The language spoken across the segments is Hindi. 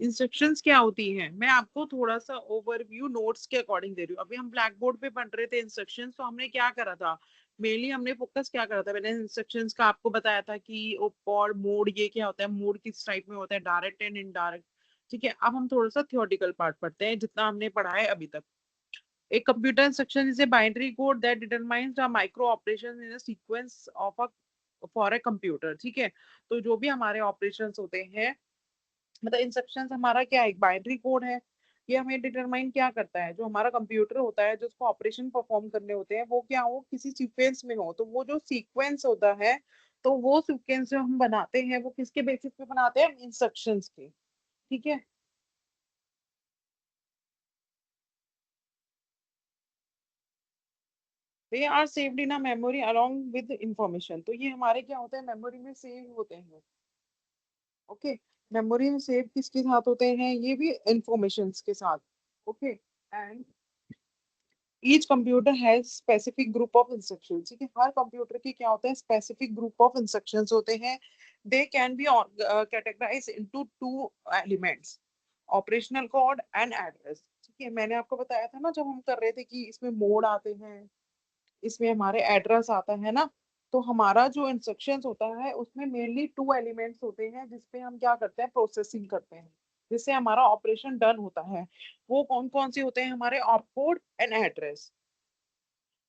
इंस्ट्रक्शंस क्या होती हैं, मैं आपको थोड़ा सा ओवरव्यू नोट्स के अकॉर्डिंग दे रही हूँ। अभी हम ब्लैक बोर्ड पे पढ़ रहे थे इंस्ट्रक्शंस, तो हमने क्या करा था, मेनली हमने फोकस क्या करा था, मैंने इंस्ट्रक्शंस का आपको बताया था कि और मोड ये क्या होता है, मोड किस टाइप में होता है, डायरेक्ट एंड इनडायरेक्ट। ठीक है, अब हम थोड़ा सा थियोरेटिकल पार्ट पढ़ते हैं जितना हमने पढ़ा है अभी तक। A computer instruction is a binary code that determines the micro operations in a sequence of a for a computer। ठीक है, तो जो भी हमारे ऑपरेशंस होते हैं, मतलब इंस्ट्रक्शंस हमारा क्या है, एक बाइनरी कोड है। ये हमें डिटरमाइन क्या करता है, जो हमारा कंप्यूटर होता है, जो उसको ऑपरेशन परफॉर्म करने होते हैं, वो क्या हो, किसी सीक्वेंस में हो। तो वो जो सीक्वेंस होता है, तो वो सीक्वेंस जो हम बनाते हैं वो किसके बेसिस पे बनाते हैं, इंस्ट्रक्शंस के। ठीक है, they are saved in a memory along with information. तो ये हमारे क्या होते हैं, मेमोरी में सेव होते हैं। ओके, मेमोरी में सेव किसके साथ होते हैं, ये भी इंफॉर्मेशन के साथ। Okay, and each computer has specific group of instructions. ठीक है, हर कंप्यूटर के क्या होते हैं, स्पेसिफिक ग्रुप ऑफ इंस्ट्रक्शंस होते हैं। They can be categorize into two elements, operational code and address. ठीक है, मैंने आपको बताया था ना जब हम कर रहे थे कि इसमें मोड आते हैं, इसमें हमारे एड्रेस आता है ना। तो हमारा जो इंस्ट्रक्शंस होता है उसमें मेनली टू एलिमेंट्स होते हैं जिसपे हम क्या करते हैं, प्रोसेसिंग करते हैं, जिससे हमारा ऑपरेशन डन होता है। वो कौन कौन से होते हैं, हमारे ऑपकोड एंड एड्रेस।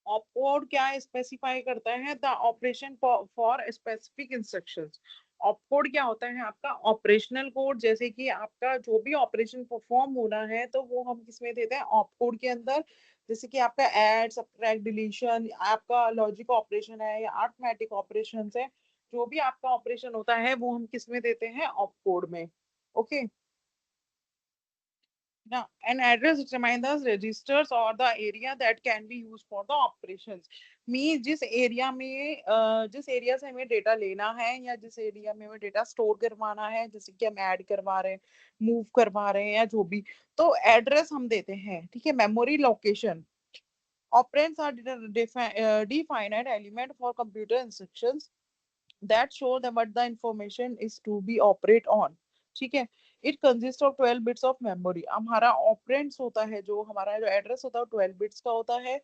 ऑपकोड क्या स्पेसिफाई करता है, the operation for specific instructions. Opcode क्या होता है, आपका ऑपरेशनल कोड, जैसे कि आपका जो भी ऑपरेशन परफॉर्म होना है तो वो हम किसमें देते हैं, ऑपकोड के अंदर। जैसे कि आपका ऐड सब्ट्रैक्ट डिलीशन, आपका लॉजिक ऑपरेशन है या अरिथमेटिक ऑपरेशंस है, जो भी आपका ऑपरेशन होता है वो हम किसमें देते हैं, ऑपकोड में। Okay, now, an address determines the registers or the area that can be used for the operations। मी जिस एरिया में जिस एरिया से हमें डेटा लेना है या जिस एरिया में हमें डेटा स्टोर करवाना है, जैसे कि हम ऐड करवा रहे हैं, मूव करवा रहे हैं या जो भी, तो एड्रेस हम देते हैं। ठीक है, memory location, operands are definite element for computer instructions that show that what the information is to be operate on। ठीक है, it consist of 12 bits of memory. हमारा ऑपरेंड्स होता है, जो हमारा जो एड्रेस होता है 12 बिट्स का होता है।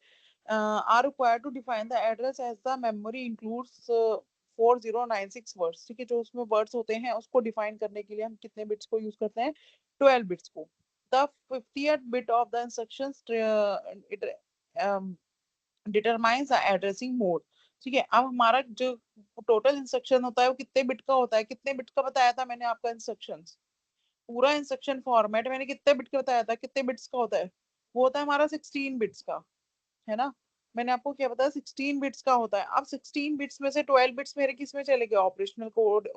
Are required to define the address as the memory includes 4096 words. ठीक है, जो उसमें वर्ड्स होते हैं उसको डिफाइन करने के लिए हम कितने बिट्स को यूज करते हैं, 12 बिट्स को। The 50th bit of the instructions determines the addressing mode. ठीक है, अब हमारा जो टोटल इंस्ट्रक्शन होता है वो कितने बिट का होता है, कितने बिट का बताया था मैंने आपका इंस्ट्रक्शंस, पूरा इंस्ट्रक्शन फॉर्मेट मैंने कितने बिट का बताया था, कितने बिट्स का होता है, वो होता है हमारा 16 बिट्स का, है ना। मैंने आपको क्या बताया, 16 बिट्स का होता है। अब 16 बिट्स में से 12 बिट्स मेरे किस में चले गए, ऑपरेशनल कोड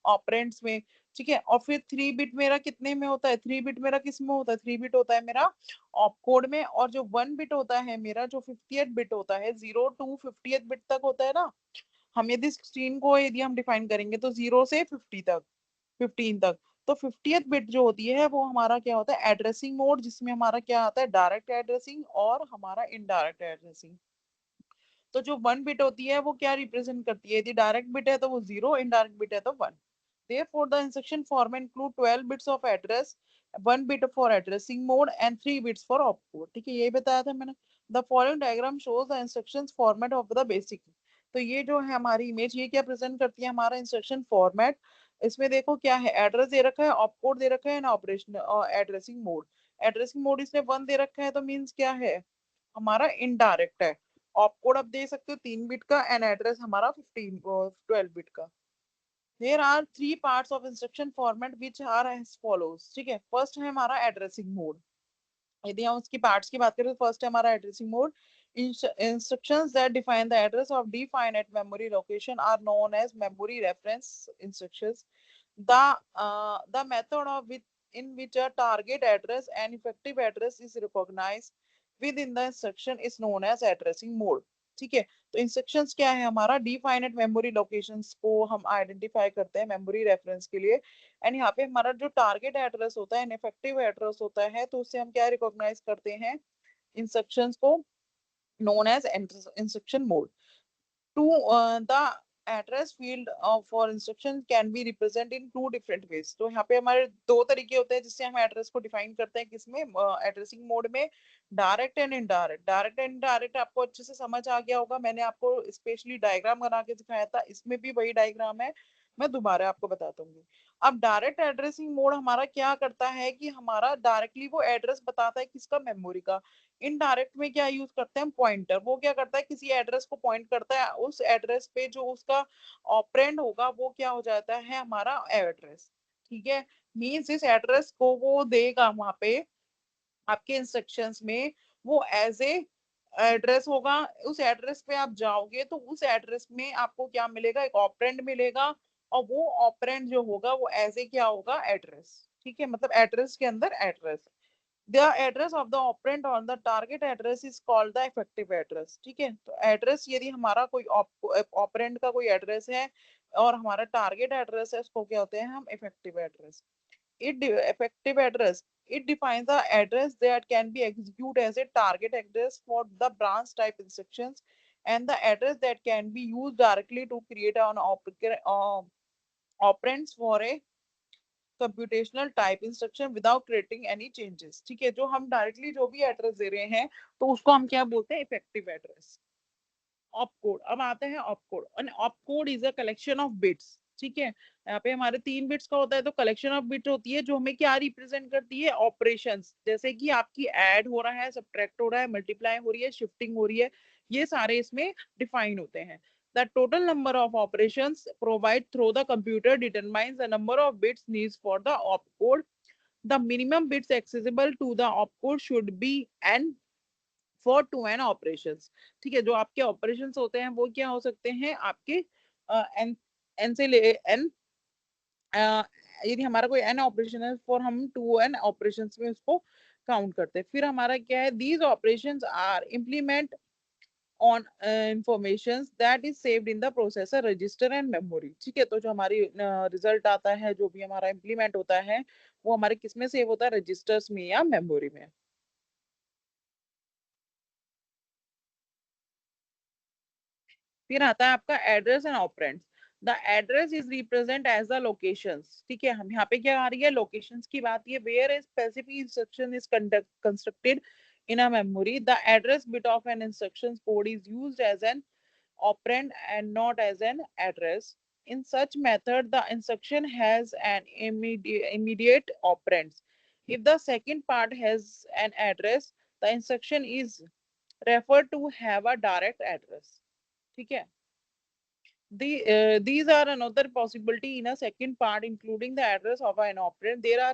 ऑपरेंड्स में। ठीक है, और फिर 3 बिट मेरा कितने में होता है, 3 बिट मेरा किस में होता है, 3 बिट होता है मेरा ऑप कोड में। और जो 1 बिट होता है मेरा, जो 50th बिट होता है, 0 टू 50th बिट तक होता है ना। हम यदि 16 को यदि हम डिफाइन करेंगे तो 0 से 50 तक, 15 तक। तो 50th बिट जो होती है वो हमारा क्या होता है, एड्रेसिंग मोड, जिसमें हमारा क्या आता है, डायरेक्ट एड्रेसिंग और हमारा इनडायरेक्ट एड्रेसिंग। तो जो 1 बिट होती है वो क्या रिप्रेजेंट करती है, यदि डायरेक्ट बिट है तो वो 0, इनडायरेक्ट बिट है तो 1। Therefore, the instruction format include 12 bits of address, 1 bit for addressing mode and 3 bits for opcode। ठीक है, यही बताया था मैंने। The following diagram shows the instructions format of the basic। तो ये जो है हमारी इमेज, ये क्या प्रेजेंट करती है, हमारा इंस्ट्रक्शन फॉर्मेट। इसमें देखो क्या है, एड्रेस दे रखा है, ऑपकोड दे रखा है ना, operation addressing mode. Addressing mode इसने 1 दे रखा है तो मीन्स क्या है, हमारा इनडायरेक्ट है। ऑपकोड आप दे सकते हो 3 बिट का, एंड एड्रेस हमारा 12 बिट का। There are three parts of instruction format which are as follows। ठीक है, फर्स्ट है हमारा एड्रेसिंग मोड। यदि हम उसकी पार्ट्स की बात करें तो फर्स्ट है हमारा addressing mode. Instructions that define the address of definite memory location are known as memory reference instructions। The method of which in which a target address and effective address is recognized within the instruction is known as addressing mode। ठीक है, तो इंस्ट्रक्शंस क्या है, हमारा डिफाइनेट मेमोरी लोकेशंस को हम आइडेंटिफाई करते हैं मेमोरी रेफरेंस के लिए। एंड यहाँ पे हमारा जो टारगेट एड्रेस होता है, इफेक्टिव एड्रेस होता है, तो उससे हम क्या रिकॉग्नाइज करते हैं, इंस्ट्रक्शंस को, known as instruction mode. To the address field for instruction can be represent in two different ways. तो यहाँ पे हमारे दो तरीके होते हैं जिससे हम एड्रेस को डिफाइन करते हैं, किसमें, एड्रेसिंग मोड में, direct and indirect. Direct and indirect आपको अच्छे से समझ आ गया होगा, मैंने आपको स्पेशली डायग्राम बना के दिखाया था, इसमें भी वही डायग्राम है, मैं दोबारा आपको बता दूंगी। अब डायरेक्ट एड्रेसिंग मोड हमारा क्या करता है कि हमारा डायरेक्टली वो एड्रेस बताता है किसका, मेमोरी का। इनडायरेक्ट में क्या यूज करते हैं, पॉइंटर। वो क्या करता है, किसी एड्रेस को पॉइंट करता है, उस एड्रेस पे जो उसका ऑपरेंड होगा वो क्या हो जाता है, हमारा एड्रेस। ठीक है, मीन्स इस एड्रेस को वो देगा वहां पे आपके इंस्ट्रक्शंस में, वो एज ए एड्रेस होगा। उस एड्रेस पे आप जाओगे तो उस एड्रेस में आपको क्या मिलेगा, एक ऑपरेंड मिलेगा, और वो ऑपरेंड जो होगा वो एज ए क्या होगा, एड्रेस। ठीक है, मतलब एड्रेस के अंदर address. the address of the operand on the target address is called the effective address। ठीक है, तो एड्रेस यदि हमारा कोई ऑपरेंड का कोई एड्रेस है और हमारा टारगेट एड्रेस है, उसको क्या होते हैं हम, effective address. Effective address, it defines the address that can be executed as a target address for the branch type instructions, and the address that can be used directly to create an operands for a computational type instruction without creating any changes. ठीक है, जो हम डायरेक्टली जो भी एड्रेस दे रहे हैं तो उसको हम क्या बोलते हैं, इफेक्टिव एड्रेस। ऑपकोड, अब आते हैं opcode. And opcode is a collection of bits. ठीक है, यहाँ पे हमारे 3 बिट्स का होता है, तो कलेक्शन ऑफ बिट होती है जो हमें क्या रिप्रेजेंट करती है, ऑपरेशंस। जैसे कि आपकी ऐड हो रहा है, सब्ट्रैक्ट हो रहा है, मल्टीप्लाई हो रही है, शिफ्टिंग हो रही है, ये सारे इसमें डिफाइन होते हैं। The total number of operations provided through the computer determines the number of bits needs for the opcode. The minimum bits accessible to the opcode should be n for two n operation. ठीक है, जो आपके ऑपरेशन होते हैं वो क्या हो सकते हैं, आपके एन एन से ले एन, यदि हमारा कोई एन ऑपरेशन है फॉर हम टू एन ऑपरेशन में उसको काउंट करते हैं। फिर हमारा क्या है, these operation are implement on information that is saved in the processor register and memory. ठीक है, तो जो हमारी रिजल्ट आता है, जो भी हमारा इम्प्लीमेंट होता है, वो हमारे किस में सेव होता है, रजिस्टर्स में या मेमोरी में। फिर आता है आपका address and operands. The address is represent as the locations. ठीक है, हम यहाँ पे क्या आ रही है, लोकेशंस की बात, ये where a specific instruction is constructed in a memory, the address bit of an instruction code is used as an operand and not as an address. In such method, the instruction has an immediate operand. If the second part has an address, the instruction is referred to have a direct address। ठीक है, these are another possibility in a second part, including the address of an operand. There are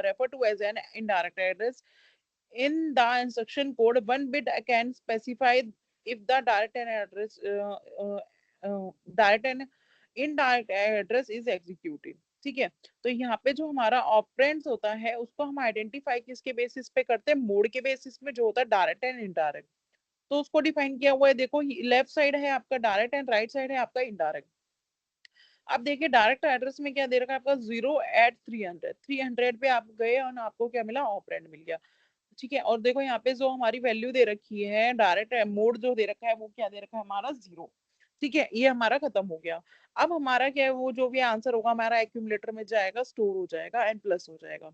referred to as an indirect address. In the instruction code, one bit can specify if the direct and indirect address is executed। ठीक है, तो यहाँ पे जो हमारा ऑपरेंड्स होता है उसको हम आइडेंटिफाई किसके बेसिस पे करते हैं, मोड के बेसिस में, जो होता है डायरेक्ट एंड इनडायरेक्ट। तो उसको डिफाइन किया हुआ है, देखो लेफ्ट साइड है आपका डायरेक्ट एंड राइट साइड है आपका इनडायरेक्ट। अब देखिए डायरेक्ट एड्रेस में क्या दे रखा है आपका, 0 at 300। 300 पे आप गए और आपको क्या मिला, ऑपरेंड मिल गया। ठीक है, और देखो यहाँ पे जो हमारी वैल्यू दे रखी है, डायरेक्ट मोड जो दे रखा है वो क्या दे रखा है, हमारा 0। ठीक है, ये हमारा खत्म हो गया। अब हमारा क्या है, वो जो भी आंसर होगा हमारा एक्यूमुलेटर में जाएगा, स्टोर हो जाएगा एंड प्लस हो जाएगा।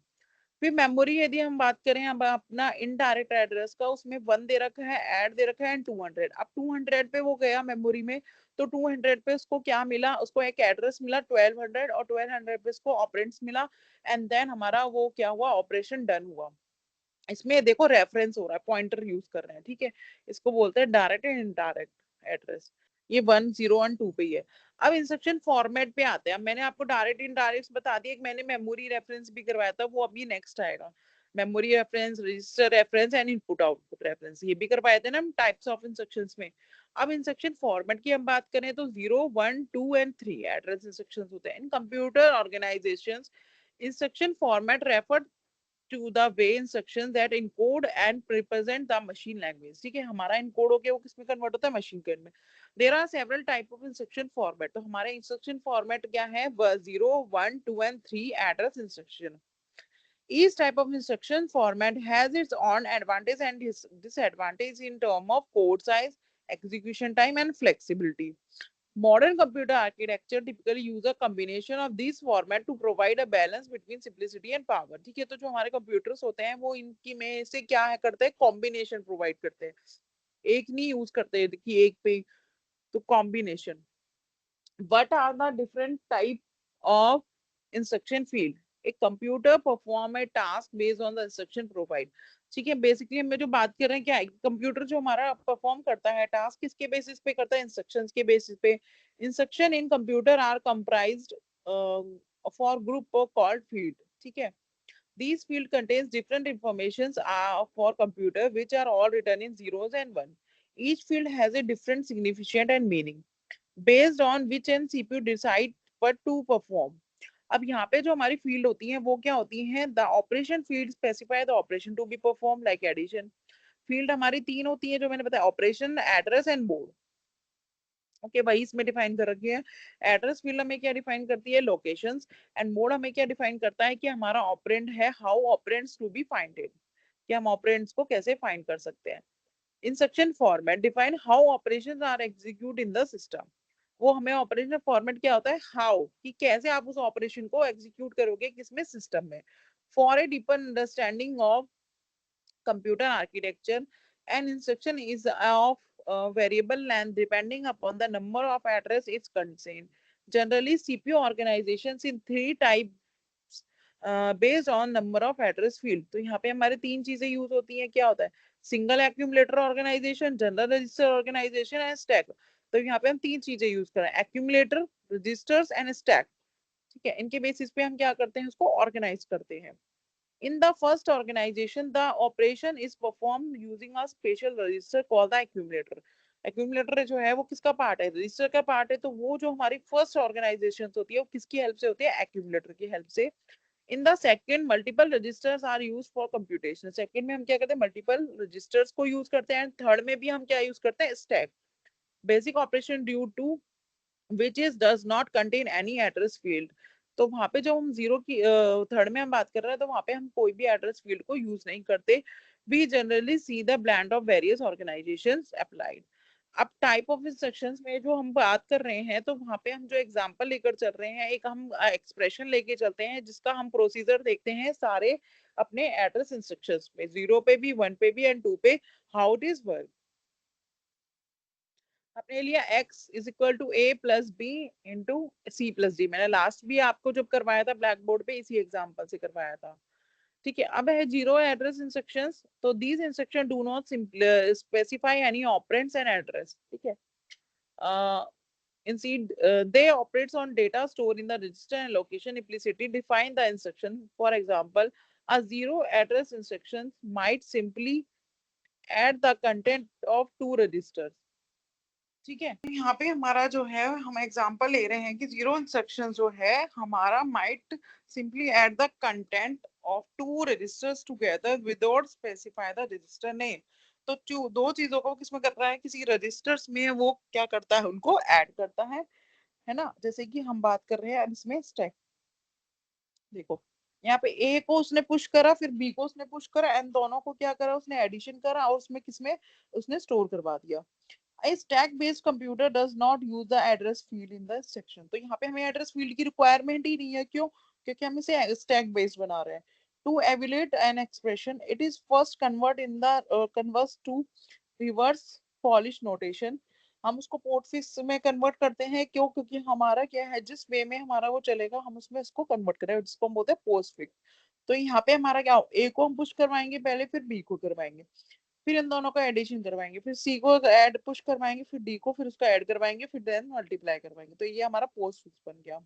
फिर मेमोरी यदि हम बात करें अब अपना इनडायरेक्ट एड्रेस का, उसमें 1 दे रखा है, ऐड दे रखा है एंड 200। अब 200 पे वो गया मेमोरी में, तो 200 पे उसको क्या मिला, उसको एक एड्रेस मिला 1200, और 1200 पे उसको ऑपरेंड्स मिला, एंड देन हमारा वो क्या हुआ, ऑपरेशन डन हुआ। इसमें देखो रेफरेंस हो रहा है, पॉइंटर यूज कर रहे हैं। ठीक है, इसको बोलते हैं डायरेक्ट एंड इनडायरेक्ट एड्रेस। ये 1 0 और 2 पे ही है। अब इंस्ट्रक्शन फॉर्मेट पे आते हैं। मैंने आपको डायरेक्ट इनडायरेक्ट बता दिया, एक मैंने मेमोरी रेफरेंस भी करवाया था, वो अभी नेक्स्ट आएगा। Memory reference, register reference and input output reference, ये भी करवाए थे ना हम टाइप्स ऑफ इंस्ट्रक्शंस में। अब इंस्ट्रक्शन फॉर्मेट की हम बात करें तो 0 1 2 एंड 3 एड्रेस इंस्ट्रक्शंस होते हैं। इन computer organisations, instruction format refer to the way instructions that encode and represent the machine language। ठीक है, हमारा इनकोड होके वो किसमें कन्वर्ट होता है, मशीन कोड में। There are several type of instruction format. तो हमारे इंस्ट्रक्शन फॉर्मेट क्या है, 0 1 2 and 3 address instruction. Each type of instruction format has its own advantage and disadvantage in terms of code size, execution time and flexibility। Modern computer architecture typically use a combination of these format to provide a balance between simplicity and power. ठीक है, तो जो हमारे कंप्यूटर्स होते हैं वो इनकी में से क्या है करते हैं, कॉम्बिनेशन प्रोवाइड करते हैं, एक नहीं यूज करते कि एक पे, तो combination. What are the different type of instruction field? A computer perform a task based on the instruction provide. ठीक है, बेसिकली हम जो बात कर रहे हैं क्या है, कंप्यूटर जो हमारा परफॉर्म करता है टास्क किसके बेसिस पे करता है, इंस्ट्रक्शंस के बेसिस पे. Instruction in computer are comprised for group called field. ठीक है, these field contains different informations for computer which are all written in zeros and one. Each field has a different significance and meaning based on which and CPU decide what to perform. अब यहाँ पे जो हमारी फील्ड होती है वो क्या होती है, the operation field specify the operation to be perform like addition. Field हमारी तीन होती है जो मैंने बताया, operation, address and board. Okay भाई, इसमें डिफाइन कर रखी है. एड्रेस फील्ड हमें क्या डिफाइन करती है, लोकेशंस. एंड मोड हमें क्या डिफाइन करता है कि हमारा ऑपरेंड है, how operands to be finded, कि हम ऑपरेंड्स को कैसे फाइंड कर सकते हैं. Instruction format define how operations are execute in the system. वो हमें ऑपरेशन फॉर्मेट क्या होता है, हाउ, कि कैसे आप उस ऑपरेशन को एग्जीक्यूट करोगे किसमें, सिस्टम में. For a deeper understanding of computer architecture, an instruction is of variable length depending upon the number of address it contains. Generally, CPU organizations in three types based on number of address field. तो यहाँ पे हमारे तीन चीजें यूज होती हैं, क्या होता है, single accumulator organization, general register organization and stack. तो यहाँ पे हम तीन चीजें यूज कर रहे हैं, एक्यूमुलेटर, रजिस्टर्स एंड स्टैक. ठीक है, इनके बेसिस पे हम क्या करते हैं, उसको ऑर्गेनाइज करते हैं. In the first organization, the operation is performed using a special register called the accumulator. Accumulator जो है वो किसका पार्ट है, रजिस्टर का पार्ट है. तो वो जो हमारी फर्स्ट ऑर्गेनाइजेशन होती है वो किसकी हेल्प से होती है, एक्यूमुलेटर की हेल्प से. In the second, multiple registers are use for computation. Second में हम क्या करते हैं, मल्टीपल रजिस्टर्स को यूज करते हैं. थर्ड में भी हम क्या यूज करते हैं, stack. Basic operation due to which is does not contain any address field. तो वहां पे जो हम जीरो की थर्ड में हम बात कर रहे हैं तो वहां पे हम कोई भी एड्रेस फील्ड को यूज नहीं करते. We generally see the blend of various organizations applied. अब टाइप ऑफ इंस्ट्रक्शंस में जो हम बात कर रहे हैं तो वहां पे हम जो एग्जांपल लेकर चल रहे हैं, एक हम एक्सप्रेशन लेके चलते हैं जिसका हम प्रोसीजर देखते हैं सारे अपने एड्रेस इंस्ट्रक्शंस में, जीरो पे भी, वन पे भी एंड टू पे, हाउ इट इज वर्क. अपने लिया x is equal to a plus b into c plus d. मैंने लास्ट भी आपको जब करवाया था ब्लैक बोर्ड पे इसी एग्जांपल से करवाया था. ठीक है, अब है जीरो एड्रेस इंस्ट्रक्शंस. तो these instruction do not specify any operands and address. ठीक है, instead they operates on data stored in the register and location implicitly define the instruction. For example, a zero address instruction might simply add the content of two registers. ठीक है, यहाँ पे हमारा जो है हम एग्जांपल ले रहे हैं कि जीरो इंस्ट्रक्शन जो है हमारा might simply add the content of two registers together without specify the register name. तो दो चीजों को किसमें कर रहा है, किसी रजिस्टर्स में वो क्या करता है, उनको ऐड करता है ना. जैसे कि हम बात कर रहे हैं इसमें स्टैक. देखो यहाँ पे ए को उसने पुश करा, फिर बी को उसने पुश करा, एंड दोनों को क्या करा, उसने एडिशन करा और उसमें किसमें उसने स्टोर करवा दिया. A stack based computer does not use the address field in the section. तो यहाँ पे हमें एड्रेस फील्ड की रिक्वायरमेंट ही नहीं है. क्यों, क्योंकि हम इसे स्टैक बेस्ड बना रहे हैं. To evaluate an expression, it is first converts to reverse Polish notation. हम उसको पोस्टफिक्स में कन्वर्ट करते हैं. क्यों, क्योंकि हमारा क्या है, जिस वे में हमारा वो चलेगा हम उसमें इसको कन्वर्ट करें, जिसको हम बोलते हैं पोस्टफिक्स. तो यहाँ पे हमारा क्या, ए को हम पुश करवाएंगे पहले, फिर बी को करवाएंगे, फिर इन दोनों का एडिशन करवाएंगे, फिर सी को ऐड पुश करवाएंगे, फिर डी को, फिर उसका ऐड करवाएंगे, फिर देन मल्टीप्लाई करवाएंगे. तो ये हमारा पोस्ट फिक्स बन गया.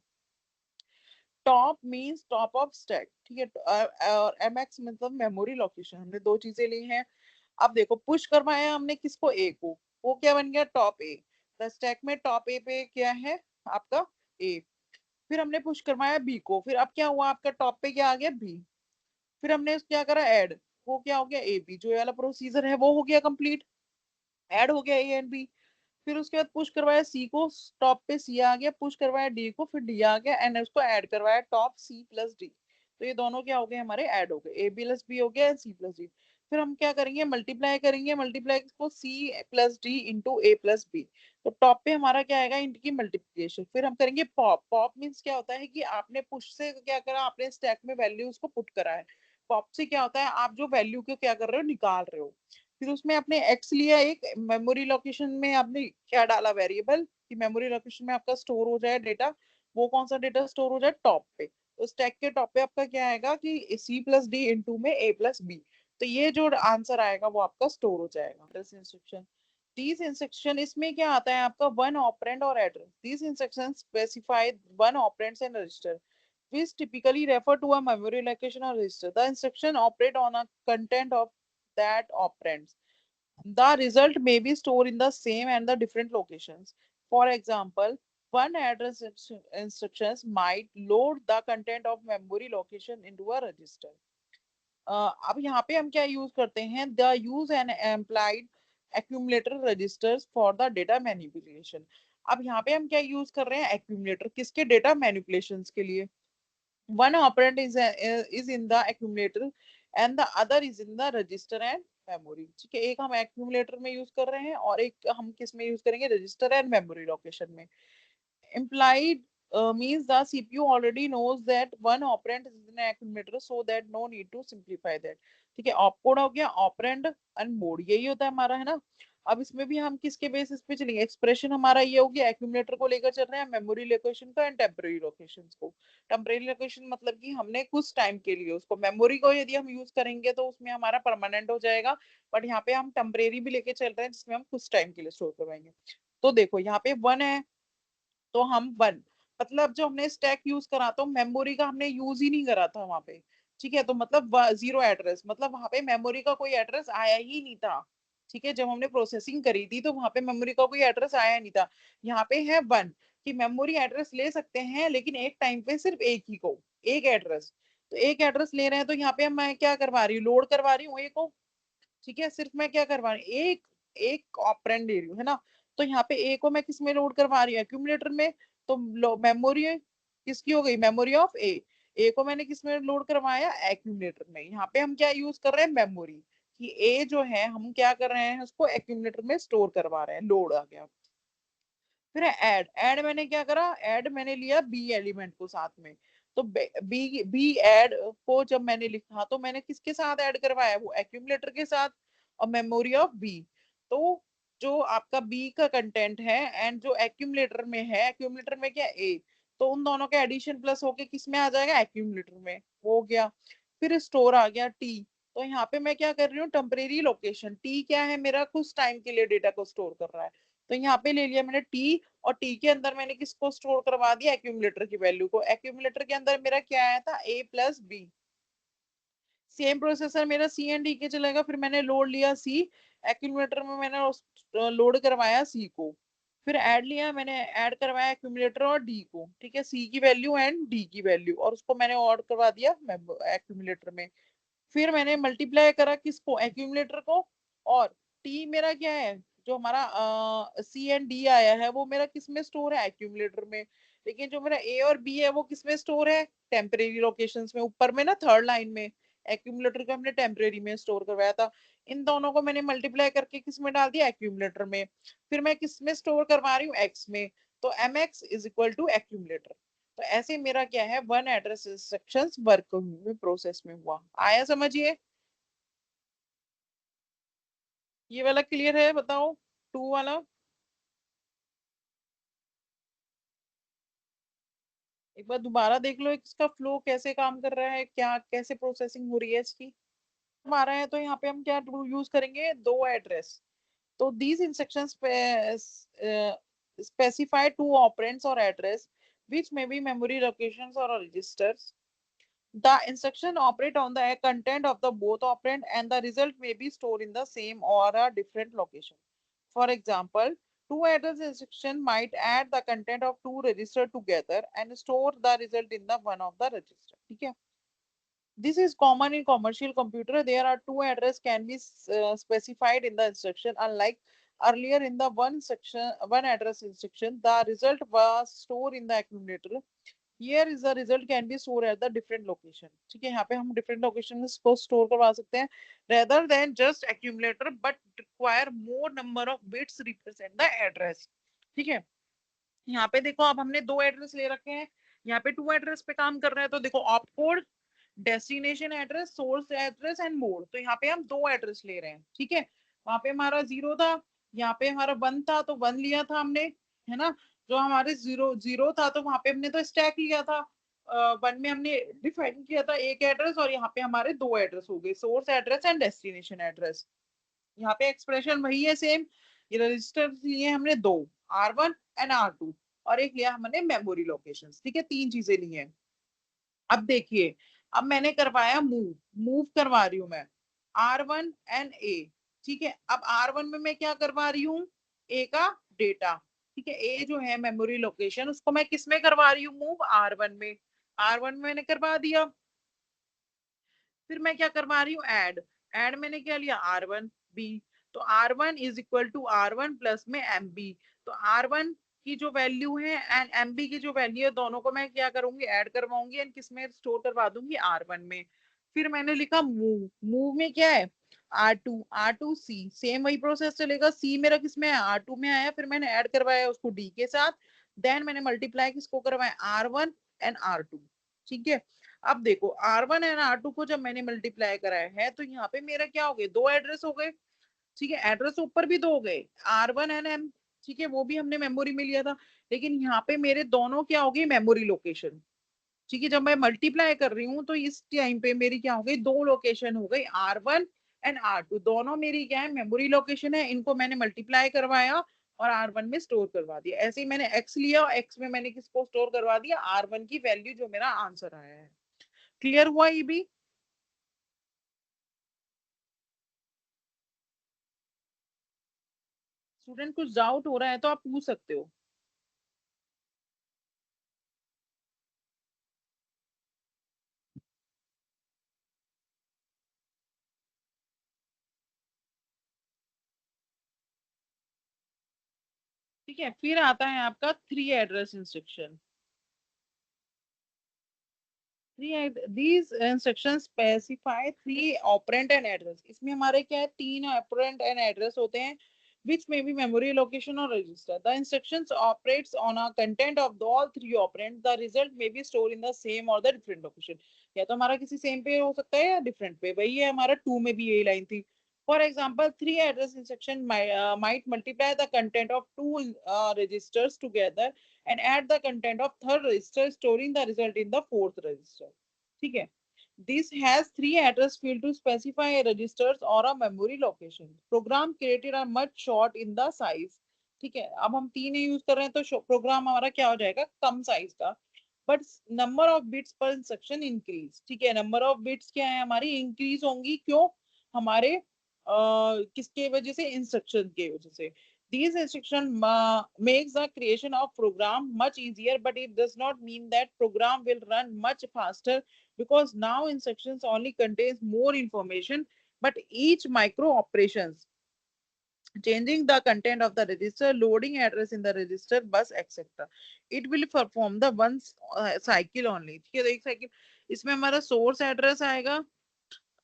Top means top of stack. ठीक है, और एमएक्स मतलब मेमोरी लोकेशन. हमने दो चीजें ली हैं. अब देखो पुश करवाया हमने किसको, ए को, वो क्या बन गया, टॉप ए. द स्टैक में टॉप ए पे क्या है आपका ए. फिर हमने पुश करवाया बी को, फिर अब क्या हुआ आपका टॉप पे क्या आ गया, बी. फिर हमने क्या करा, ऐड, वो क्या हो गया, ए बी. जो ये वाला प्रोसीजर है वो हो गया कंप्लीट, ऐड हो गया ए एंड बी. फिर उसके बाद पुश करवाया सी को, टॉप पे सी आ गया, पुश करवाया डी को, फिर डी आ गया, एंड उसको ऐड करवाया टॉप सी प्लस डी. तो ये दोनों क्या हो गए हमारे, ऐड हो गए, ए बी प्लस बी हो गया, सी प्लस डी. फिर हम क्या करेंगे, मल्टीप्लाई करेंगे, मल्टीप्लाई को सी प्लस डी इंटू ए प्लस बी। तो टॉप पे हमारा क्या आएगा, इनकी मल्टीप्लिकेशन। फिर हम करेंगे पॉप। पॉप मीन्स क्या होता है कि आपने पुश से क्या करा, आपने स्टैक में वैल्यूज को पुट करा है। पॉप से क्या होता है, आप जो वैल्यू को क्या कर रहे हो, निकाल रहे हो। फिर उसमें आपने एक्स लिया, एक मेमोरी लोकेशन में आपने क्या डाला, वेरिएबल, कि मेमोरी लोकेशन में आपका स्टोर हो जाए डेटा। वो कौन सा डेटा स्टोर हो जाए, टॉप पे। तो स्टैक के टॉप पे आपका क्या आएगा कि सी प्लस डी इंटू में ए प्लस बी। तो ये जो आंसर आएगा वो आपका स्टोर हो जाएगा। दिस इंस्ट्रक्शन, these इंस्ट्रक्शन, इसमें क्या आता है आपका, वन ऑपरेंड और address. these instruction specify one operands and register which typically refer to a memory location or register. The instruction operate on a content of that operands. The result may be stored in the same and the different locations. For example, one address instructions might load the content of memory location into a register. अब यहाँ पे हम क्या यूज करते हैं, the use and employed accumulator registers for the data manipulation. अब यहाँ पे हम क्या यूज कर रहे हैं, एक्यूमुलेटर, किसके, डेटा मैनिपुलेशन के लिए। One operand is in the accumulator and the other is in the register and memory. ठीक है, एक हम एक्यूमुलेटर में यूज कर रहे हैं और एक हम किस में यूज करेंगे, रजिस्टर एंड मेमोरी लोकेशन में। Implied means the CPU already knows that one operand is in an accumulator, so that no need to simplify that. ठीक है, ऑपकोड हो गया, ऑपरेंड एंड मोड, यही होता है हमारा, है ना। अब इसमें भी हम किसके बेसिस पे चलेंगे, एक्सप्रेशन हमारा ये हो गया, एक्यूमुलेटर को लेकर चल रहे हैं, मेमोरी लोकेशन का एंड टेम्परेरी लोकेशन को। टेम्परेरी लोकेशन मतलब कि हमने कुछ टाइम के लिए उसको, मेमोरी को यदि हम यूज करेंगे तो उसमें हमारा परमानेंट हो जाएगा, बट यहाँ पे हम टेम्परेरी भी लेके चल रहे हैं जिसमें हम कुछ टाइम के लिए स्टोर करवाएंगे। तो देखो यहाँ पे वन है, तो हम वन, मतलब जो हमने स्टैक यूज करा तो मेमोरी का हमने यूज ही नहीं करा था वहां पे। ठीक है, तो मतलब जीरो एड्रेस, मतलब वहां पे मेमोरी का कोई एड्रेस आया ही नहीं था। ठीक है, जब हमने प्रोसेसिंग करी थी तो वहां पे मेमोरी का कोई एड्रेस आया नहीं था। यहाँ पे है वन, कि मेमोरी एड्रेस ले सकते हैं लेकिन एक टाइम पे सिर्फ एक ही को, एक एड्रेस। तो एक एड्रेस ले रहे हैं, तो यहाँ पे मैं क्या करवा रही हूँ, लोड करवा रही हूँ एक को। ठीक है, सिर्फ मैं क्या करवा रही हूँ, एक एक ऑपरेंड ले रही हूँ, है ना। तो यहाँ पे ए को मैं किस में लोड करवा रही हूँ, एक्यूमुलेटर में। तो मेमोरी किसकी हो गई, मेमोरी ऑफ ए। ए को मैंने किस में लोड करवाया, एक्यूमुलेटर में। यहाँ पे हम क्या यूज कर रहे हैं, मेमोरी, कि ए जो है हम क्या कर रहे हैं, उसको एक्यूमुलेटर में स्टोर करवा रहे हैं, लोड आ गया। फिर ऐड, ऐड मैंने क्या करा, ऐड मैंने लिया बी एलिमेंट को साथ में। तो बी बी ऐड को जब मैंने लिखा तो मैंने किसके साथ ऐड करवाया, वो एक्यूमुलेटर के साथ और मेमोरी ऑफ बी। तो जो आपका बी का कंटेंट है एंड जो एक्यूमुलेटर में है, एक्यूमुलेटर में क्या ए, तो उन दोनों के एडिशन प्लस होके किस में आ जाएगा, एक्यूमुलेटर में, हो गया। फिर स्टोर आ गया टी। तो यहाँ पे मैं क्या कर रही हूँ, टेम्परेरी लोकेशन, टी क्या है, मेरा कुछ टाइम के लिए डेटा को स्टोर कर रहा है। तो यहाँ पे ले लिया मैंने टी, और टी के अंदर मैंने किसको स्टोर करवा दिया, एक्यूमुलेटर की वैल्यू को। एक्यूमुलेटर के अंदर मेरा क्या आया था, ए प्लस बी। सेम प्रोसेसर मेरा सी एंड डी के चलेगा। फिर मैंने लोड लिया सी, एक्यूमुलेटर में मैंने लोड करवाया सी को। फिर ऐड लिया मैंने, ऐड करवाया एक्यूमुलेटर और डी को। ठीक है, सी की वैल्यू एंड डी की वैल्यू, और उसको मैंने ऐड करवा दिया एक्यूमुलेटर में। फिर मैंने मल्टीप्लाई करा किसको, एक्यूमुलेटर को। और टी मेरा क्या है, जो हमारा सी एंड डी आया है वो मेरा किस में स्टोर है, एक्यूमुलेटर में। लेकिन जो मेरा ए और बी है वो किस में स्टोर है, टेम्परेरी लोकेशंस में, ऊपर में ना, थर्ड लाइन में। एक्यूमुलेटर को हमने टेम्परेरी में स्टोर करवाया था। इन दोनों को मैंने मल्टीप्लाई करके किस में डाल दिया, एक्यूमुलेटर में। फिर मैं किस में स्टोर करवा रही हूँ, एक्स में। तो m x is equal to accumulator. तो ऐसे मेरा क्या है, वन एड्रेस इंस्ट्रक्शंस वर्क में, प्रोसेस में हुआ। आया समझिए, ये वाला क्लियर है, बताओ, टू वाला। एक बार दोबारा देख लो इसका फ्लो कैसे काम कर रहा है, क्या कैसे प्रोसेसिंग हो रही है इसकी। हमारा है तो यहाँ पे हम क्या यूज करेंगे, दो एड्रेस। तो these instructions specify two operands or address which may be memory locations or registers. The instruction operate on the content of the both operand and the result may be stored in the same or a different location. For example, two address instruction might add the content of two register together and store the result in the one of the register. ठीक है, this is common in commercial computer. There are two address can be specified in the instruction. Unlike earlier in the one address instruction, the result was stored in the accumulator. Here is the result can be stored at the different location. ठीक है, यहाँ पे हम different location को store करवा सकते हैं rather than just accumulator but require more number of bits represent the address. ठीक है, यहाँ पे देखो अब हमने दो एड्रेस ले रखे हैं, यहाँ पे टू एड्रेस पे काम कर रहे हैं, तो देखो op code, destination address, source address and mode, तो यहाँ पे हम दो एड्रेस ले रहे हैं। ठीक है, वहां पे हमारा 0 था, यहाँ पे हमारा 1 था, तो 1 लिया था हमने, है ना। जो हमारे 0 0 था तो वहां पे हमने तो स्टैक लिया था, 1 में हमने डिफाइन किया था एक एड्रेस, और यहाँ पे हमारे दो एड्रेस हो गए, source address and destination address. यहाँ पे एक्सप्रेशन वही है सेम, ये रजिस्टर लिए हमने दो, R1 एंड R2, और एक लिया हमने मेमोरी लोकेशन। ठीक है, तीन चीजें ली हैं। अब देखिए, अब मैंने करवाया मूव, मूव करवा रही हूँ मैं R1 एंड A। ठीक है, अब R1 में मैं क्या करवा रही हूँ, A का डेटा। ठीक है, A जो है मेमोरी लोकेशन, उसको मैं किस में करवा रही हूँ मूव, R1 में। R1 में मैंने करवा दिया, फिर मैं क्या करवा रही हूँ ऐड, ऐड मैंने क्या लिया R1 B, तो R1 is equal to R1 plus में MB, तो R1 की जो वैल्यू है एंड MB की जो वैल्यू है, दोनों को मैं क्या करूंगी, ऐड करवाऊंगी एंड किस में स्टोर करवा दूंगी, R1 में। फिर मैंने लिखा मूव, मूव में क्या है R2, R2 C, सेम वही प्रोसेस चलेगा, C मेरा किस में है, R2 में आया, फिर मैंने ऐड करवाया उसको D के साथ, देन मैंने मल्टीप्लाई किसको करवाया, R1 एंड R2। ठीक है, अब देखो R1 एंड R2 को जब मैंने मल्टीप्लाई कराया है, तो यहाँ पे मेरा क्या हो गए, दो एड्रेस हो गए। ठीक है, एड्रेस ऊपर भी दो हो गए, R1 एंड M। ठीक है, वो भी हमने मेमोरी में लिया था, लेकिन यहाँ पे मेरे दोनों क्या हो गई, मेमोरी लोकेशन। ठीक है, जब मैं मल्टीप्लाई कर रही हूँ तो इस टाइम पे मेरी क्या हो गई, दो लोकेशन हो गई, R1 एंड R2, दोनों मेरी क्या है, मेमोरी लोकेशन है, इनको मैंने मल्टीप्लाई करवाया और R1 में स्टोर करवा दिया। ऐसे ही मैंने X लिया और X में मैंने किसको स्टोर करवा दिया, R1 की वैल्यू, जो मेरा आंसर आया है। क्लियर हुआ ये भी। स्टूडेंट कुछ डाउट हो रहा है तो आप पूछ सकते हो। ठीक है, फिर आता है आपका three address instruction. These instructions specify three operand and address। इसमें हमारे क्या है, तीन operand and address होते हैं, which may be memory location or register। The instructions operates on a content of all three operands। The result may be stored in the same or the different location। या तो हमारा किसी सेम पे हो सकता है या डिफरेंट पे, वही है हमारा टू में भी यही लाइन थी। For example, three address instruction might multiply the content of two registers together and add the content of third register, storing the result in the fourth register। ठीक है, this has three address field to specify a registers or a memory location। program created are much short in the size। ठीक है, अब हम तीन यूज कर रहे हैं तो प्रोग्राम हमारा क्या हो जाएगा, कम साइज का, बट नंबर ऑफ बिट्स पर इंस्ट्रक्शन इंक्रीज। ठीक है, नंबर ऑफ बिट्स क्या है हमारी, इंक्रीज होंगी, क्यों, हमारे किसके वजह से, इंस्ट्रक्शन के वजह से। These instruction makes the creation of program much easier, but it does not mean that program will run much faster, because now instructions only contains more information, but each micro operations, changing the content of the register, loading address in the register, bus, etc. It will perform the one cycle only। ठीक है, तो एक साइकिल, इसमें हमारा सोर्स एड्रेस आएगा,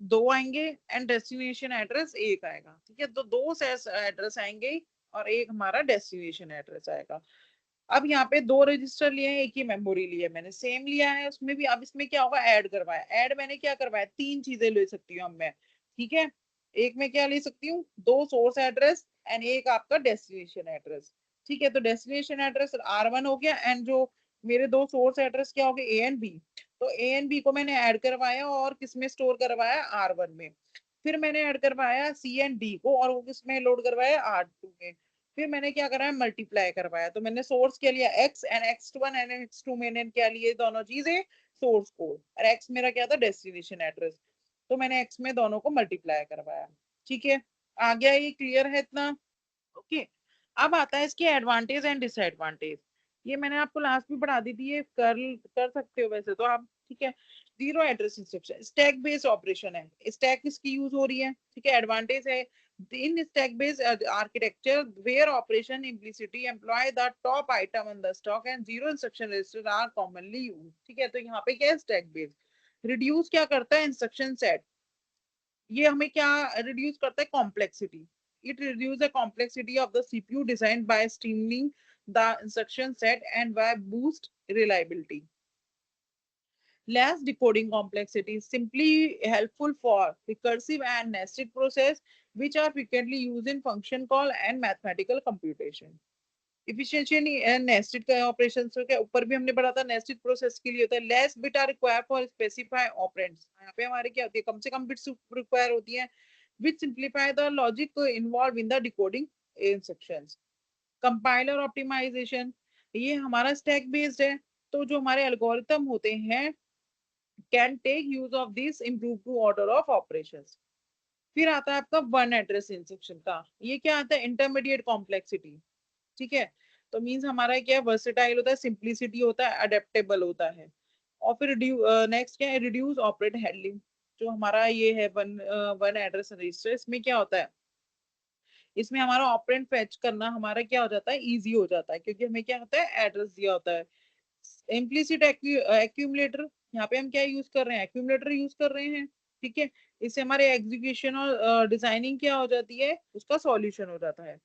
दो आएंगे, एंड डेस्टिनेशन एड्रेस एक आएगा। ठीक है, तो दो एड्रेस आएंगे और एक हमारा डेस्टिनेशन एड्रेस आएगा। अब यहाँ पे दो रजिस्टर लिए हैं, एक ही मेमोरी लिया मैंने, सेम लिया है उसमें भी। अब इसमें क्या होगा, ऐड करवाया, ऐड मैंने क्या करवाया, तीन चीजें ले सकती हूँ अब मैं। ठीक है, एक में क्या ले सकती हूँ, दो सोर्स एड्रेस एंड एक आपका डेस्टिनेशन एड्रेस। ठीक है, तो डेस्टिनेशन एड्रेस R1 हो गया, एंड जो मेरे दो सोर्स एड्रेस क्या हो गए, A एंड B। तो A एंड B को मैंने ऐड करवाया और किसमें स्टोर करवाया, R1 में। फिर मैंने ऐड करवाया C एंड D को, और वो किसमें लोड करवाया, R2 में। फिर मैंने क्या करा, मल्टीप्लाई करवाया, तो मैंने सोर्स क्या लिया, x, and x1 and x2 मैंने क्या लिए, दोनों चीजें सोर्स कोड, और x मेरा क्या था, डेस्टिनेशन एड्रेस, तो मैंने x में दोनों को मल्टीप्लाई करवाया। ठीक है, आ गया, ये क्लियर है इतना। ओके, अब आता है इसके एडवांटेज एंड डिसएडवांटेज। ये मैंने आपको लास्ट में पढ़ा दी थी, ये कर सकते हो वैसे तो आप। ठीक है, zero address instruction stack based operation है, स्टैक किसकी यूज हो रही है। ठीक है, एडवांटेज है, In stack-based architecture, where operation implicitly employ the top item on the stock and zero instruction register are commonly used. ठीक है, तो यहाँ पे क्या है stack based. Reduce क्या करता है instruction set. ये हमें क्या reduce करता है complexity. It reduces the complexity of the CPU designed by streamlining the instruction set and by boost reliability. Less decoding complexity is simply helpful for recursive and nested process which are frequently used in function call and mathematical computation. Efficiency and nested operations के ऊपर भी हमने पढ़ा था nested process के लिए होता है less bit are required for specify operands. यहाँ पे हमारे क्या होती है कम से कम bits require होती है which simplify the logic involved in the decoding instructions. Compiler optimization ये हमारा stack based है तो जो हमारे algorithm होते हैं can take use of this improve to order of operations. फिर आता है आपका वन एड्रेस इंस्ट्रक्शन का. ये क्या आता है इंटरमीडिएट कॉम्प्लेक्सिटी. ठीक है, तो मींस हमारा क्या वर्सेटाइल होता है, सिंप्लिसिटी होता है, अडेप्टेबल होता है. और फिर नेक्स्ट क्या है रिड्यूस ऑपरेट हैंडलिंग. जो हमारा ये है वन एड्रेस रजिस्टर, इसमें क्या होता है, इसमें हमारा ऑपरेंड फेच करना हमारा क्या हो जाता है इजी हो जाता है क्योंकि हमें क्या होता है एड्रेस दिया होता है. इम्प्लिसिट एक्यूमुलेटर, यहाँ पे हम क्या यूज कर रहे हैं एक्यूमुलेटर यूज कर रहे हैं. ठीक है, इससे हमारे एग्जीक्यूशन और डिजाइनिंग क्या हो जाती है उसका सॉल्यूशन हो जाता है.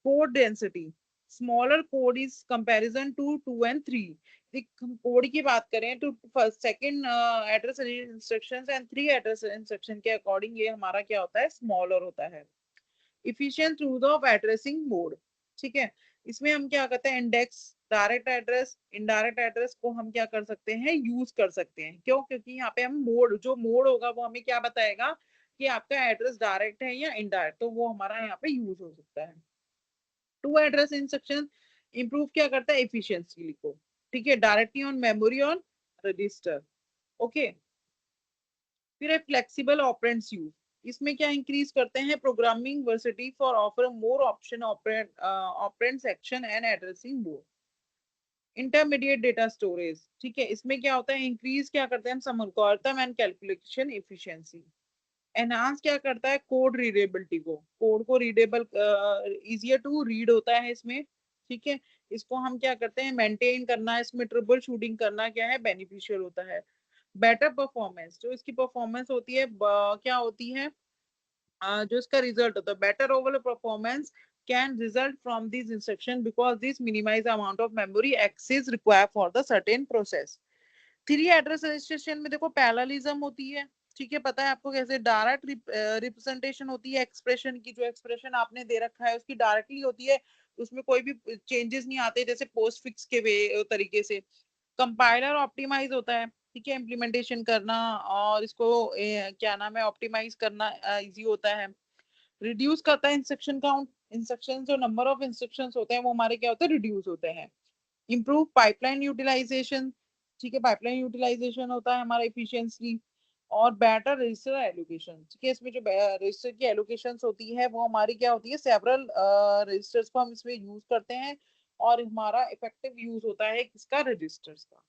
Code density, smaller code is comparison to 2 and 3. हम कोड की बात करें तो first second address instructions and 3 address instruction के अकॉर्डिंग ये हमारा क्या होता है स्मॉलर होता है. Efficient use of addressing mode. ठीक है, इसमें हम क्या करते हैं index, direct address, indirect address को हम क्या कर सकते हैं यूज कर सकते हैं. क्यों, क्योंकि यहाँ पे हम मोड, जो मोड होगा वो हमें क्या बताएगा कि आपका एड्रेस डायरेक्ट है या इनडायरेक्ट, तो वो हमारा यहाँ पे यूज हो सकता है. टू एड्रेस इंस्ट्रक्शन इंप्रूव क्या करता है एफिशिएंसी को. ठीक है, directly on memory on register. Okay, फिर है फ्लेक्सिबल ऑपरेंड्स यूज. इसमें क्या इंक्रीज करते हैं programming varsity for offer more option operand section and addressing more. Intermediate data storage. ठीक है, इसमें क्या होता है इंक्रीज क्या करते हैं हम समअल्गोरिथम एंड कैलकुलेशन एफिशिएंसी. एनहांस क्या करता है कोड रीडेबिलिटी को, कोड को रीडेबल इजियर टू रीड होता है इसमें. ठीक है, इसको हम क्या करते हैं मेंटेन करना, इसमें ट्रबल शूटिंग करना क्या है बेनिफिशियल होता है. बेटर परफॉर्मेंस, जो इसकी परफॉर्मेंस होती है क्या होती है जो इसका रिजल्ट होता है better overall performance can result from these instruction because this minimize the amount of memory access required for the certain process. 3 address registration में देखो पैरेललिज्म होती है. ठीक है, पता है आपको कैसे डायरेक्ट रिप्रेजेंटेशन होती है एक्सप्रेशन की, जो एक्सप्रेशन आपने दे रखा है उसकी डायरेक्टली होती है, उसमें कोई भी चेंजेस नहीं आते जैसे पोस्ट फिक्स के वे तरीके से. कंपाइलर ऑप्टिमाइज होता है. ठीक है, इम्प्लीमेंटेशन करना और इसको क्या नाम है ऑप्टिमाइज करना इजी होता है. रिड्यूस करता है इंस्ट्रक्शन काउंट, इंस्ट्रक्शन जो नंबर ऑफ इंस्ट्रक्शंस होते हैं वो हमारे क्या होते हैं रिड्यूस होते हैं. Improve pipeline utilization. ठीक है, पाइपलाइन यूटिलाइजेशन होता है हमारा एफिशिएंसी. और बेटर रजिस्टर एलोकेशन. ठीक है, इसमें जो रजिस्टर की एलोकेशन होती है वो हमारी क्या होती है सेवरल रजिस्टर्स को हम इसमें यूज करते हैं और हमारा इफेक्टिव यूज होता है किसका रजिस्टर्स का.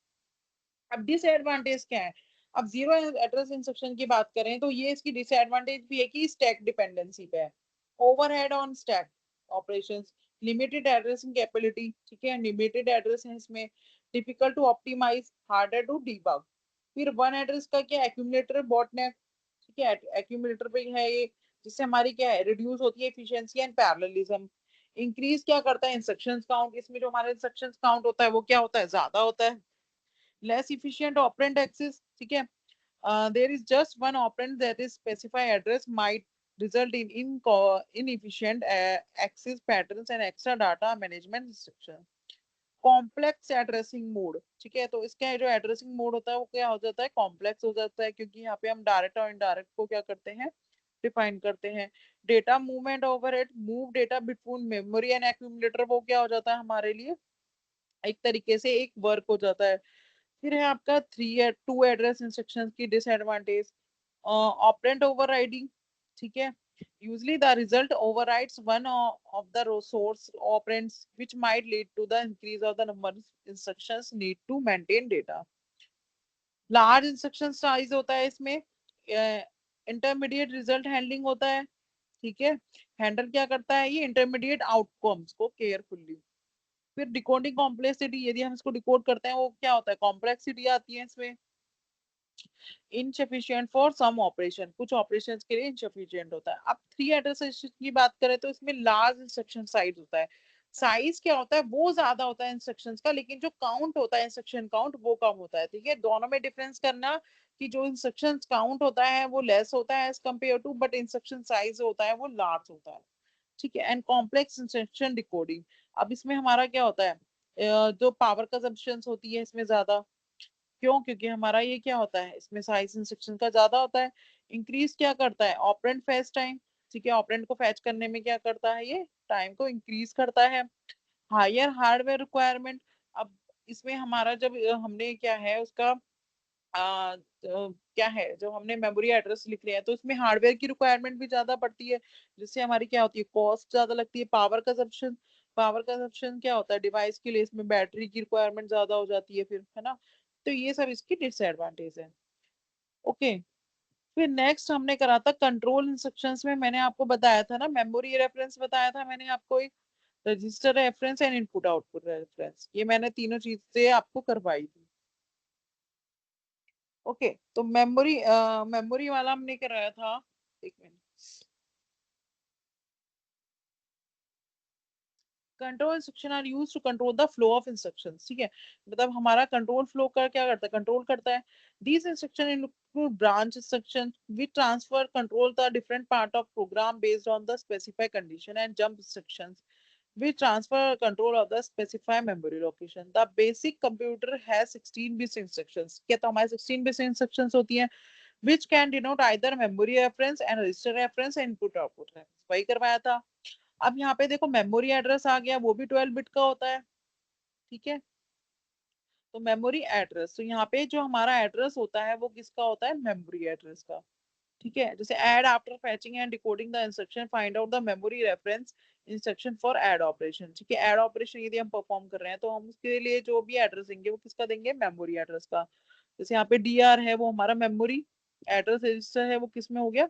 अब डिसएडवांटेज क्या है, अब जीरो एड्रेस इंस्ट्रक्शन की बात करें तो ये इसकी डिसएडवांटेज भी है कि स्टैक डिपेंडेंसी पे है. Overhead on stack operations, limited addressing capability. ठीक है, लिमिटेड एड्रेस है इसमें, difficult to optimize, harder to debug. फिर वन एड्रेस का क्या एक्यूमुलेटर बॉटनेक. ठीक है, एक्यूमुलेटर पे है ये, जिससे हमारी क्या है रिड्यूस होती है एफिशिएंसी एंड पैरेललिज्म. इंक्रीज क्या करता है इंस्ट्रक्शंस काउंट, इसमें जो हमारे इंस्ट्रक्शंस काउंट होता है वो क्या होता है ज्यादा होता है. less efficient operand access. ठीक है, there is just one operand that is specify address might result in inefficient access patterns and extra data management restriction. Complex addressing mode. ठीक है, तो इसका जो एड्रेसिंग मोड होता है वो क्या हो जाता है कॉम्प्लेक्स हो जाता है क्योंकि यहाँ पे हम डायरेक्ट और इनडायरेक्ट को क्या करते हैं डिफाइन करते हैं. Data movement overhead, move data between memory and accumulator, वो क्या हो जाता है हमारे लिए एक तरीके से एक वर्क हो जाता है. फिर है आपका 2 एड्रेस इंस्ट्रक्शंस की डिसएडवांटेज. Operand overriding. ठीक है, usually the result overrides one of the source operands which might lead to the increase of the number of instructions need to maintain data. Large instruction size होता है इसमें. इंटरमीडिएट रिजल्ट हैंडलिंग होता है. ठीक है, हैंडल क्या करता है ये इंटरमीडिएट आउटकम्स को केयरफुली। फिर डिकोडिंग कॉम्प्लेक्सिटी, यदि हम इसको डिकोड करते हैं वो क्या होता है, कॉम्प्लेक्सिटी आती है इसमें। इनसफिशिएंट फॉर सम ऑपरेशन, कुछ ऑपरेशंस के लिए इनसफिशिएंट होता है। अब 3 एड्रेस की बात करें तो इसमें लार्ज इंस्ट्रक्शन साइज होता है। साइज क्या होता है, वो ज्यादा होता है इंस्ट्रक्शंस का, लेकिन जो काउंट होता है इंस्ट्रक्शन काउंट वो कम होता है। ठीक है, दोनों में डिफरेंस करना कि जो इंस्ट्रक्शन काउंट होता है वो लेस होता है as compare to, but instruction size होता है वो लार्ज होता है। ठीक है, एंड कॉम्प्लेक्स इंस्ट्रक्शन डिकोडिंग, अब इसमें हमारा क्या होता है, जो पावर कंजम्पशन होती है इसमें ज्यादा। क्यों, क्योंकि हमारा ये क्या होता है, इसमें साइज इंस्ट्रक्शन का ज्यादा होता है। इंक्रीज क्या करता है, ऑपरेंड फेच टाइम। ठीक है, ऑपरेंड को फेच करने में क्या करता है, ये टाइम को इंक्रीज करता है। हायर हार्डवेयर रिक्वायरमेंट, अब इसमें हमारा जब हमने क्या है उसका क्या है, जो हमने मेमोरी एड्रेस लिख लिया है तो इसमें हार्डवेयर की रिक्वायरमेंट भी ज्यादा पड़ती है, जिससे हमारी क्या होती है, कॉस्ट ज्यादा लगती है। पावर कंजप्शन, पावर कंजप्शन क्या होता है डिवाइस के लिए, इसमें बैटरी की रिक्वायरमेंट ज्यादा हो जाती है फिर, है ना। तो ये सब इसकी डिसएडवांटेज है। ओके, फिर नेक्स्ट हमने करा था कंट्रोल इंस्ट्रक्शंस में, मैंने आपको बताया था ना, मेमोरी रेफरेंस बताया था मैंने आपको, एक register reference and input output reference, ये मैंने तीनों चीजें आपको करवाई थी। ओके, तो मेमोरी मेमोरी वाला हमने कराया था, एक minute. Control instruction are use to control the flow of instructions. ठीक है, मतलब हमारा कंट्रोल फ्लो का क्या करता है, कंट्रोल करता है। These instruction include branch instruction which transfer control the different part of program based on the specified condition, and jump instructions which transfer control of the specified memory location. The basic computer has 16 bit instructions. क्या, तो हमारे 16 bit instructions होती हैं which can denote either memory reference and register reference and input output reference, वही करवाया था। अब यहाँ पे देखो मेमोरी एड्रेस आ गया, वो भी 12 बिट का होता है। ठीक है, तो मेमोरी एड्रेस, तो यहाँ पे जो हमारा एड्रेस होता है वो किसका होता है, मेमोरी एड्रेस का। ठीक है, जैसे add after फैचिंग and decoding the instruction find out the memory reference instruction for add operation. ठीक है, ऐड ऑपरेशन यदि हम परफॉर्म कर रहे हैं तो हम उसके लिए जो भी एड्रेस देंगे वो किसका देंगे, मेमोरी एड्रेस का। जैसे यहाँ पे डीआर है वो हमारा मेमोरी एड्रेस रजिस्टर है, वो किस में हो गया,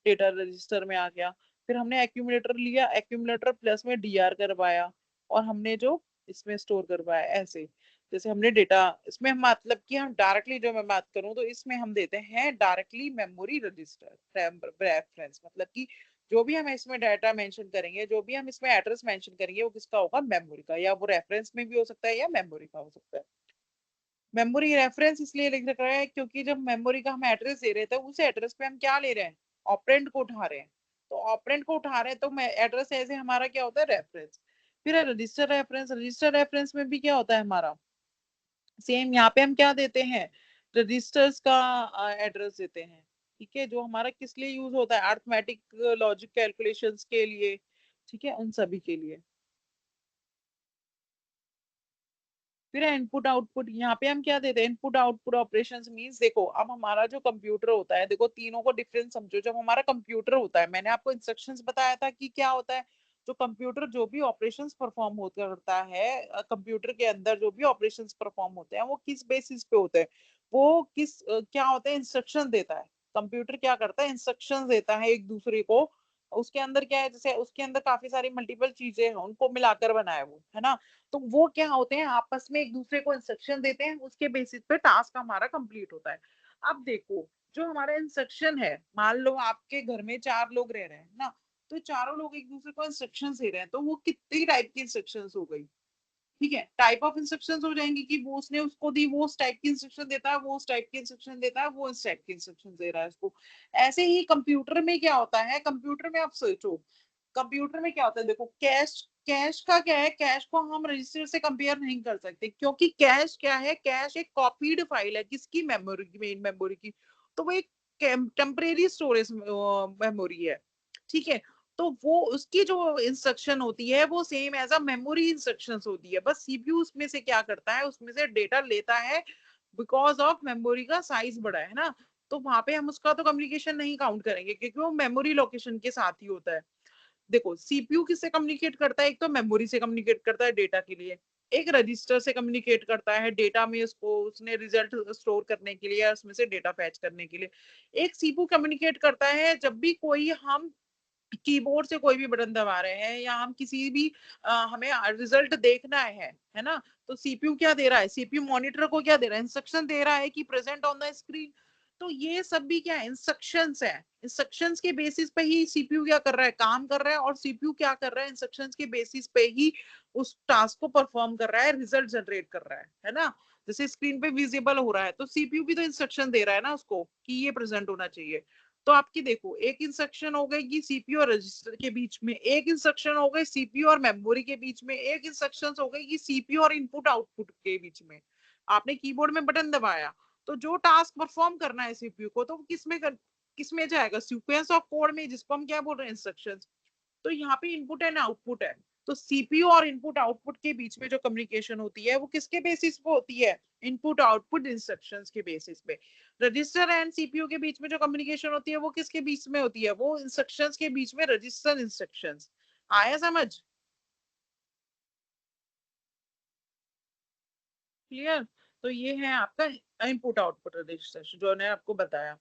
डेटा रजिस्टर में आ गया। फिर हमने एक्यूमुलेटर लिया, एक्यूमुलेटर प्लस में डीआर करवाया, और हमने जो इसमें स्टोर करवाया ऐसे। जैसे हमने डेटा इसमें हम मतलब कि हम डायरेक्टली, जो मैं बात करूं तो इसमें हम देते हैं डायरेक्टली मेमोरी रजिस्टर रेफरेंस, मतलब कि जो भी हम इसमें डाटा मेंशन करेंगे, जो भी हम इसमें एड्रेस मेंशन करेंगे वो किसका होगा, मेमोरी का, या वो रेफरेंस में भी हो सकता है या मेमोरी का हो सकता है। मेमोरी रेफरेंस इसलिए लिख रखा है क्योंकि जब मेमोरी का हम एड्रेस दे रहे थे उस एड्रेस पे हम क्या ले रहे हैं, ऑपरेंड को उठा रहे हैं। तो ऑपरेंड को उठा रहे हैं तो एड्रेस ऐसे हमारा क्या होता है, रेफरेंस। फिर रजिस्टर रेफरेंस, रजिस्टर रेफरेंस में भी क्या होता है हमारा सेम, यहाँ पे हम क्या देते हैं, रजिस्टर्स का एड्रेस देते हैं। ठीक है, जो हमारा किस लिए यूज होता है, अर्थमेटिक लॉजिक कैलकुलेशंस के लिए। ठीक है, उन सभी के लिए। फिर इनपुट आउटपुट, यहाँ पे हम क्या देते हैं, इनपुट आउटपुट ऑपरेशंस मींस, देखो अब हमारा जो कंप्यूटर होता है, देखो तीनों को डिफरेंस समझो। जब हमारा कंप्यूटर होता है, मैंने आपको इंस्ट्रक्शंस बताया था कि क्या होता है, जो कंप्यूटर जो भी ऑपरेशंस परफॉर्म होता करता है, कंप्यूटर के अंदर जो भी ऑपरेशंस परफॉर्म होते हैं वो किस बेसिस पे होते हैं, वो किस क्या होते हैं, इंस्ट्रक्शन देता है। कंप्यूटर क्या करता है, इंस्ट्रक्शन देता है एक दूसरे को। उसके अंदर क्या है, जैसे उसके अंदर काफी सारी मल्टीपल चीजें हैं, उनको मिलाकर बनाया वो, है ना। तो वो क्या होते हैं, आपस में एक दूसरे को इंस्ट्रक्शन देते हैं, उसके बेसिस पे टास्क हमारा कंप्लीट होता है। अब देखो, जो हमारा इंस्ट्रक्शन है, मान लो आपके घर में 4 लोग रह रहे हैं ना, तो चारों लोग एक दूसरे को इंस्ट्रक्शन दे रहे हैं, तो वो कितनी टाइप की इंस्ट्रक्शन हो गई। ठीक है, टाइप ऑफ इंस्ट्रक्शंस हो जाएंगी कि वो उसने उसको दी, वो उस टाइप की इंस्ट्रक्शन देता है, वो उस टाइप की इंस्ट्रक्शन देता है, वो इस टाइप की इंस्ट्रक्शन दे रहा है उसको। ऐसे ही कंप्यूटर में क्या होता है, कंप्यूटर में आप सोचो, कंप्यूटर में क्या होता है, देखो कैश, कैश का क्या है, कैश को हम रजिस्टर से कंपेयर नहीं कर सकते, क्योंकि कैश क्या है, कैश एक कॉपीड फाइल है किसकी, मेमोरी, मेन मेमोरी की। तो वो एक टेम्परेरी स्टोरेज मेमोरी है। ठीक है, तो वो उसकी जो इंस्ट्रक्शन होती है वो same as a memory instructions होती है, बस सीपीयू उसमें से क्या करता है, उसमें से डेटा लेता है, बिकॉज ऑफ मेमोरी का साइज बड़ा है ना। तो वहां पे हम उसका तो कम्युनिकेशन नहीं काउंट करेंगे, क्योंकि वो मेमोरी लोकेशन के साथ ही होता है। देखो सीपीयू किससे कम्युनिकेट करता है, एक तो मेमोरी से कम्युनिकेट करता है डेटा के लिए, एक रजिस्टर से कम्युनिकेट करता है डेटा में, उसको उसने रिजल्ट स्टोर करने के लिए या उसमें से डेटा फैच करने के लिए। एक सीपीयू कम्युनिकेट करता है जब भी कोई हम कीबोर्ड से कोई भी बटन दबा रहे हैं या हम किसी भी हमें रिजल्ट देखना है ना, तो सीपीयू क्या दे रहा है, सीपीयू मॉनिटर को क्या दे रहा है, इंस्ट्रक्शन दे रहा है कि प्रेजेंट ऑन द स्क्रीन। तो ये सब भी क्या है, इंस्ट्रक्शंस है। इंस्ट्रक्शंस के बेसिस पे ही सीपीयू क्या कर रहा है, काम कर रहा है, और सीपीयू क्या कर रहा है, इंस्ट्रक्शंस के बेसिस पे ही उस टास्क को परफॉर्म कर रहा है, रिजल्ट जनरेट कर रहा है ना। जैसे स्क्रीन पे विजिबल हो रहा है तो सीपीयू भी तो इंस्ट्रक्शन दे रहा है ना उसको कि ये प्रेजेंट होना चाहिए। तो आपकी देखो, एक इंस्ट्रक्शन हो गई कि सीपीयू और रजिस्टर के बीच में, एक इंस्ट्रक्शन हो गई सीपीयू और मेमोरी के बीच में, एक इंस्ट्रक्शन हो गई कि सीपीयू और इनपुट आउटपुट के बीच में। आपने कीबोर्ड में बटन दबाया तो जो टास्क परफॉर्म करना है सीपीयू को, तो किसमें जाएगा, सीक्वेंस ऑफ कोड में, जिसको हम क्या बोल रहे हैं, इंस्ट्रक्शन। तो यहाँ पे इनपुट एंड आउटपुट है। तो सीपीयू और इनपुट आउटपुट के बीच में जो कम्युनिकेशन होती है वो किसके बेसिस पे होती है, इनपुट आउटपुट इंस्ट्रक्शंस के बेसिस पे। रजिस्टर एंड सीपीयू के बीच में जो कम्युनिकेशन होती है वो किसके बीच में होती है, वो इंस्ट्रक्शंस के बीच में, रजिस्टर इंस्ट्रक्शंस। आया समझ, क्लियर। तो ये है आपका इनपुट आउटपुट रजिस्टर जो ने आपको बताया।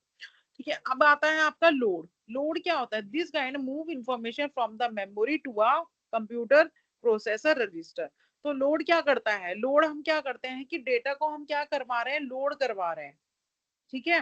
ठीक है, अब आता है आपका लोड। लोड क्या होता है, this kind move information from the memory to a computer processor register. तो लोड क्या करता है, लोड हम क्या करते हैं कि डेटा को हम क्या करवा रहे हैं, लोड करवा रहे हैं। ठीक है,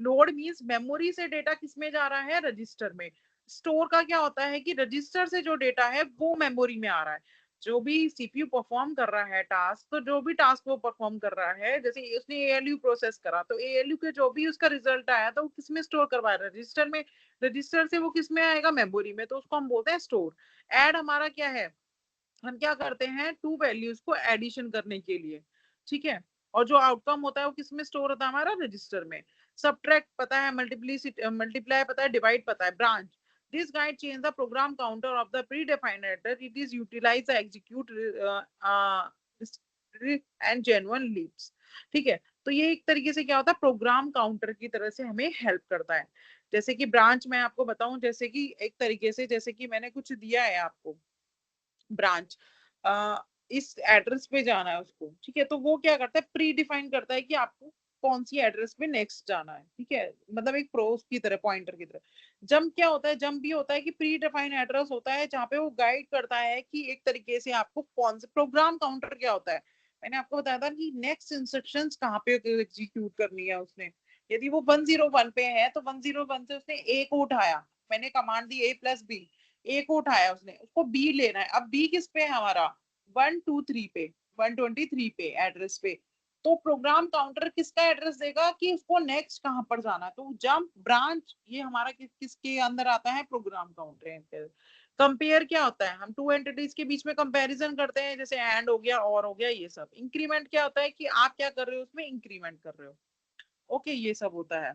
लोड मींस मेमोरी से डेटा किस में जा रहा है, रजिस्टर में। स्टोर का क्या होता है कि रजिस्टर से जो डेटा है वो मेमोरी में आ रहा है। जो भी सीपीयू परफॉर्म कर रहा है टास्क, तो जो भी टास्क वो परफॉर्म कर रहा है, जैसे उसने एएलयू प्रोसेस करा तो एएलयू के जो भी उसका रिजल्ट आया तो वो किस में स्टोर करवा रहा है, रजिस्टर में। रजिस्टर से वो किस में आएगा, मेमोरी में, तो उसको हम बोलते हैं स्टोर। ऐड हमारा क्या है, हम क्या करते हैं, टू वैल्यूज को एडिशन करने के लिए। ठीक है, और जो आउटकम होता है वो किसमें स्टोर होता है, हमारा रजिस्टर में। सब्ट्रैक्ट पता है, मल्टीप्लाई पता है, डिवाइड पता है, branch. This guide change the program counter of the predefined address, it is utilize execute and genuine leaves. ठीक है, तो ये एक तरीके से क्या होता है, प्रोग्राम काउंटर की तरह से हमें हेल्प करता है। जैसे कि ब्रांच मैं आपको बताऊं, जैसे कि एक तरीके से, जैसे कि मैंने कुछ दिया है आपको ब्रांच, इस एड्रेस पे जाना है उसको, ठीक है, तो वो क्या करता है, प्री डिफाइन करता है कि आपको कौन सी एड्रेस पे नेक्स्ट जाना है। ठीक है, मतलब एक प्रोस की तरह, पॉइंटर की तरह। जंप क्या होता है, जंप भी होता है कि प्री डिफाइन एड्रेस होता है जहाँ पे वो गाइड करता है कि एक तरीके से आपको कौन से, प्रोग्राम काउंटर क्या होता है, मैंने आपको बताया था कि नेक्स्ट इंस्ट्रक्शंस कहाँ पे एग्जीक्यूट करनी है उसने। यदि वो 101 पे है तो 101 से उसने ए को उठाया, मैंने कमांड दी A+B, ए को उठाया उसने, उसको बी लेना है। अब बी किस पे है हमारा, 123 पे, 123 पे एड्रेस पे। तो प्रोग्राम काउंटर किसका एड्रेस देगा कि उसको नेक्स्ट कहां पर जाना है, तो जंप ब्रांच ये हमारा किसके अंदर आता है, प्रोग्राम काउंटर। कंपेयर क्या होता है, हम टू एंटिटीज के बीच में कंपैरिजन करते हैं, जैसे एंड हो गया, और हो गया, ये सब। इंक्रीमेंट क्या होता है कि आप क्या कर रहे हो, उसमें इंक्रीमेंट कर रहे हो। ओके, ये सब होता है।